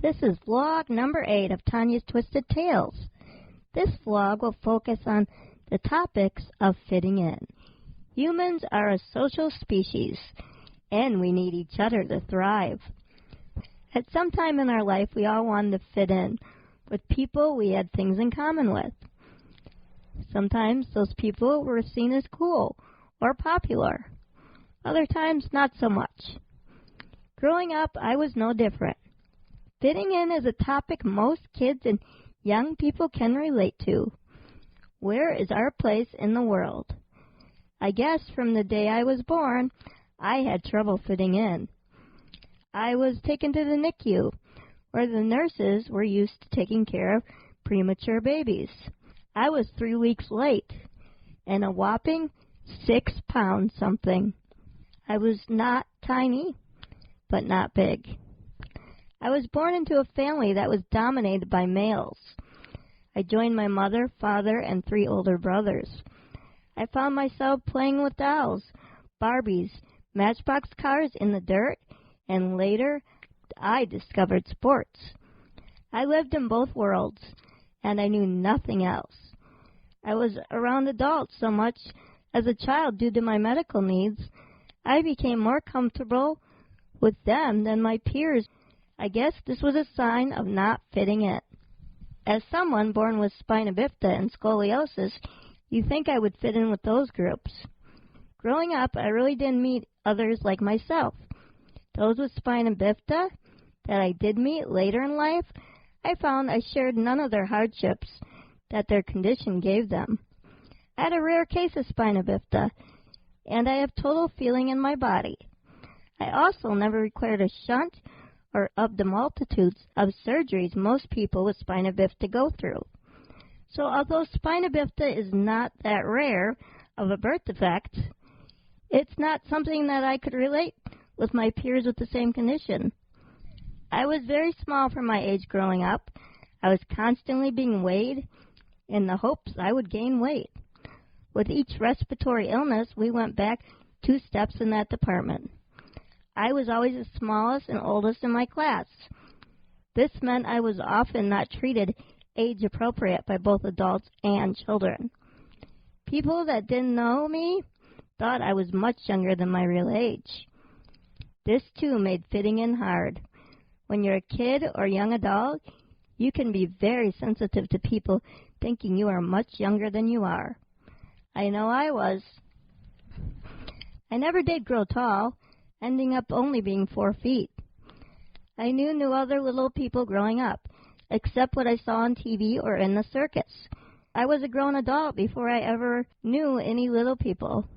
This is vlog number 8 of Tanya's Twisted Tales. This vlog will focus on the topics of fitting in. Humans are a social species, and we need each other to thrive. At some time in our life, we all wanted to fit in with people we had things in common with. Sometimes those people were seen as cool or popular. Other times, not so much. Growing up, I was no different. Fitting in is a topic most kids and young people can relate to. Where is our place in the world? I guess from the day I was born, I had trouble fitting in. I was taken to the NICU, where the nurses were used to taking care of premature babies. I was 3 weeks late, and a whopping 6 pounds something. I was not tiny, but not big. I was born into a family that was dominated by males. I joined my mother, father, and 3 older brothers. I found myself playing with dolls, Barbies, Matchbox cars in the dirt, and later I discovered sports. I lived in both worlds, and I knew nothing else. I was around adults so much as a child due to my medical needs, I became more comfortable with them than my peers. I guess this was a sign of not fitting in. As someone born with spina bifida and scoliosis, you think I would fit in with those groups. Growing up, I really didn't meet others like myself. Those with spina bifida that I did meet later in life, I found I shared none of their hardships that their condition gave them. I had a rare case of spina bifida, and I have total feeling in my body. I also never required a shunt or of the multitudes of surgeries most people with spina bifida go through. So although spina bifida is not that rare of a birth defect, it's not something that I could relate with my peers with the same condition. I was very small for my age growing up. I was constantly being weighed in the hopes I would gain weight. With each respiratory illness, we went back 2 steps in that department. I was always the smallest and oldest in my class. This meant I was often not treated age-appropriate by both adults and children. People that didn't know me thought I was much younger than my real age. This, too, made fitting in hard. When you're a kid or young adult, you can be very sensitive to people thinking you are much younger than you are. I know I was. I never did grow tall, ending up only being 4 feet. I knew no other little people growing up, except what I saw on TV or in the circus. I was a grown adult before I ever knew any little people.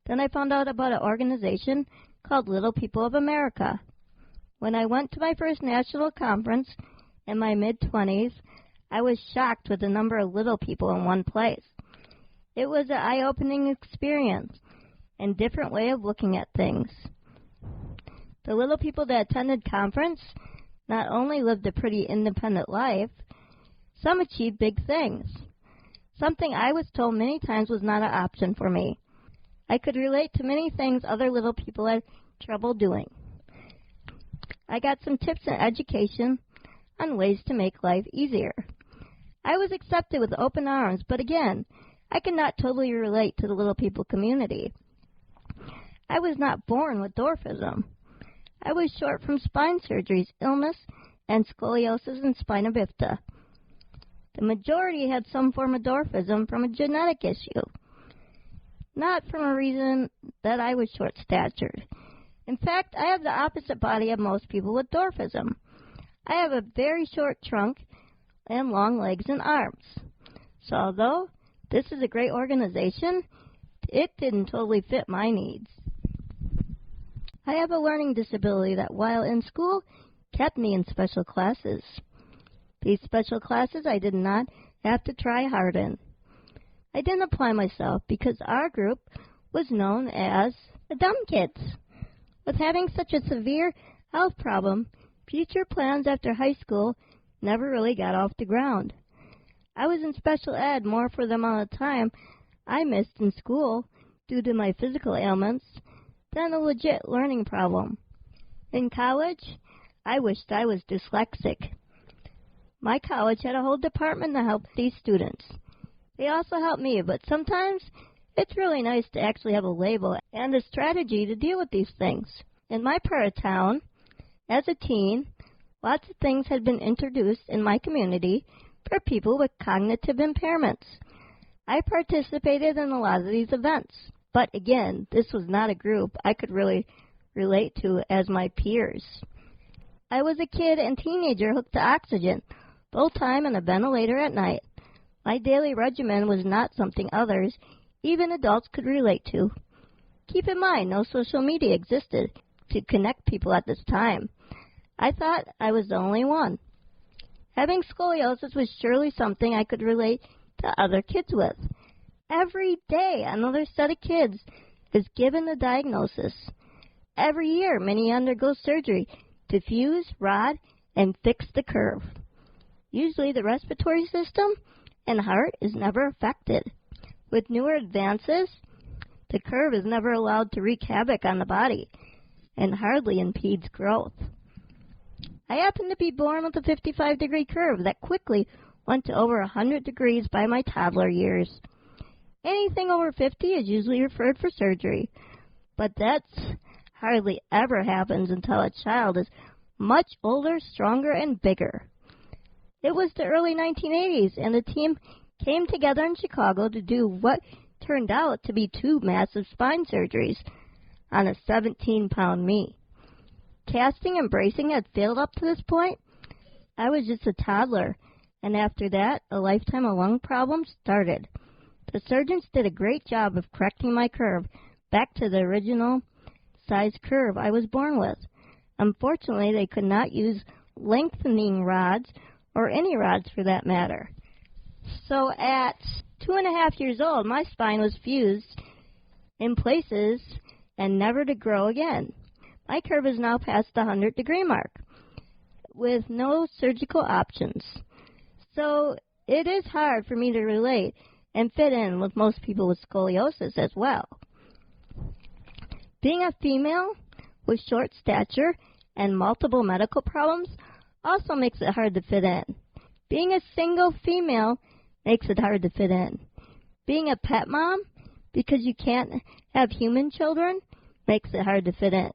Then I found out about an organization called Little People of America. When I went to my first national conference in my mid-20s, I was shocked with the number of little people in one place. It was an eye-opening experience and different way of looking at things. The little people that attended conference not only lived a pretty independent life, some achieved big things. Something I was told many times was not an option for me. I could relate to many things other little people had trouble doing. I got some tips and education on ways to make life easier. I was accepted with open arms, but again, I could not totally relate to the little people community. I was not born with dwarfism. I was short from spine surgeries, illness, and scoliosis and spina bifida. The majority had some form of dwarfism from a genetic issue, not from a reason that I was short-statured. In fact, I have the opposite body of most people with dwarfism. I have a very short trunk and long legs and arms. So although this is a great organization, it didn't totally fit my needs. I have a learning disability that, while in school, kept me in special classes. These special classes I did not have to try hard in. I didn't apply myself because our group was known as the dumb kids. With having such a severe health problem, future plans after high school never really got off the ground. I was in special ed more for the amount of time I missed in school due to my physical ailments than a legit learning problem. In college, I wished I was dyslexic. My college had a whole department to help these students. They also helped me, but sometimes it's really nice to actually have a label and a strategy to deal with these things. In my part of town, as a teen, lots of things had been introduced in my community for people with cognitive impairments. I participated in a lot of these events, but again, this was not a group I could really relate to as my peers. I was a kid and teenager hooked to oxygen, full-time in a ventilator at night. My daily regimen was not something others, even adults, could relate to. Keep in mind, no social media existed to connect people at this time. I thought I was the only one. Having scoliosis was surely something I could relate to other kids with. Every day, another set of kids is given the diagnosis. Every year, many undergo surgery to fuse, rod, and fix the curve. Usually the respiratory system and heart is never affected. With newer advances, the curve is never allowed to wreak havoc on the body and hardly impedes growth. I happened to be born with a 55-degree curve that quickly went to over 100 degrees by my toddler years. Anything over 50 is usually referred for surgery, but that's hardly ever happens until a child is much older, stronger, and bigger. It was the early 1980s, and the team came together in Chicago to do what turned out to be 2 massive spine surgeries on a 17-pound me. Casting and bracing had failed up to this point. I was just a toddler, and after that, a lifetime of lung problems started. The surgeons did a great job of correcting my curve back to the original size curve I was born with. Unfortunately, they could not use lengthening rods, or any rods for that matter. So at 2.5 years old, my spine was fused in places and never to grow again. My curve is now past the 100-degree mark with no surgical options. So it is hard for me to relate and fit in with most people with scoliosis as well. Being a female with short stature and multiple medical problems also makes it hard to fit in. Being a single female makes it hard to fit in. Being a pet mom, because you can't have human children, makes it hard to fit in.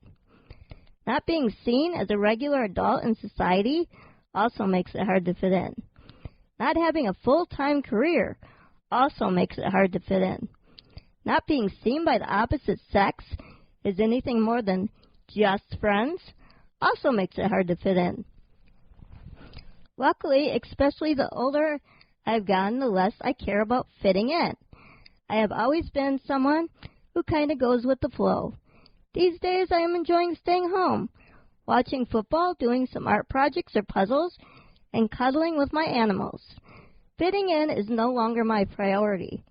Not being seen as a regular adult in society also makes it hard to fit in. Not having a full-time career also makes it hard to fit in. Not being seen by the opposite sex as anything more than just friends also makes it hard to fit in. Luckily, especially the older I've gotten, the less I care about fitting in. I have always been someone who kind of goes with the flow. These days, I am enjoying staying home, watching football, doing some art projects or puzzles, and cuddling with my animals. Fitting in is no longer my priority.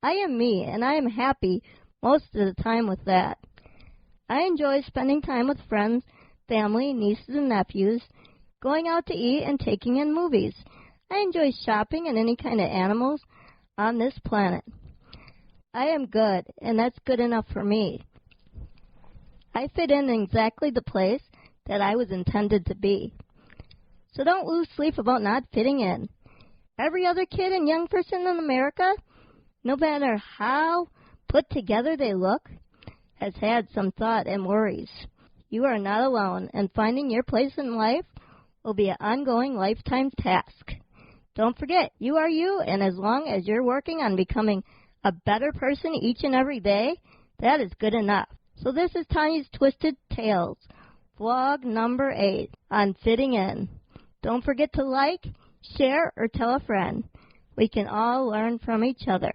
I am me, and I am happy most of the time with that. I enjoy spending time with friends, family, nieces and nephews, going out to eat and taking in movies. I enjoy shopping and any kind of animals on this planet. I am good, and that's good enough for me. I fit in exactly the place that I was intended to be. So don't lose sleep about not fitting in. Every other kid and young person in America, no matter how put together they look, has had some thought and worries. You are not alone, and finding your place in life will be an ongoing lifetime task. Don't forget, you are you, and as long as you're working on becoming a better person each and every day, that is good enough. So this is Tanya's Twisted Tales, vlog number 8 on fitting in. Don't forget to like, share, or tell a friend. We can all learn from each other.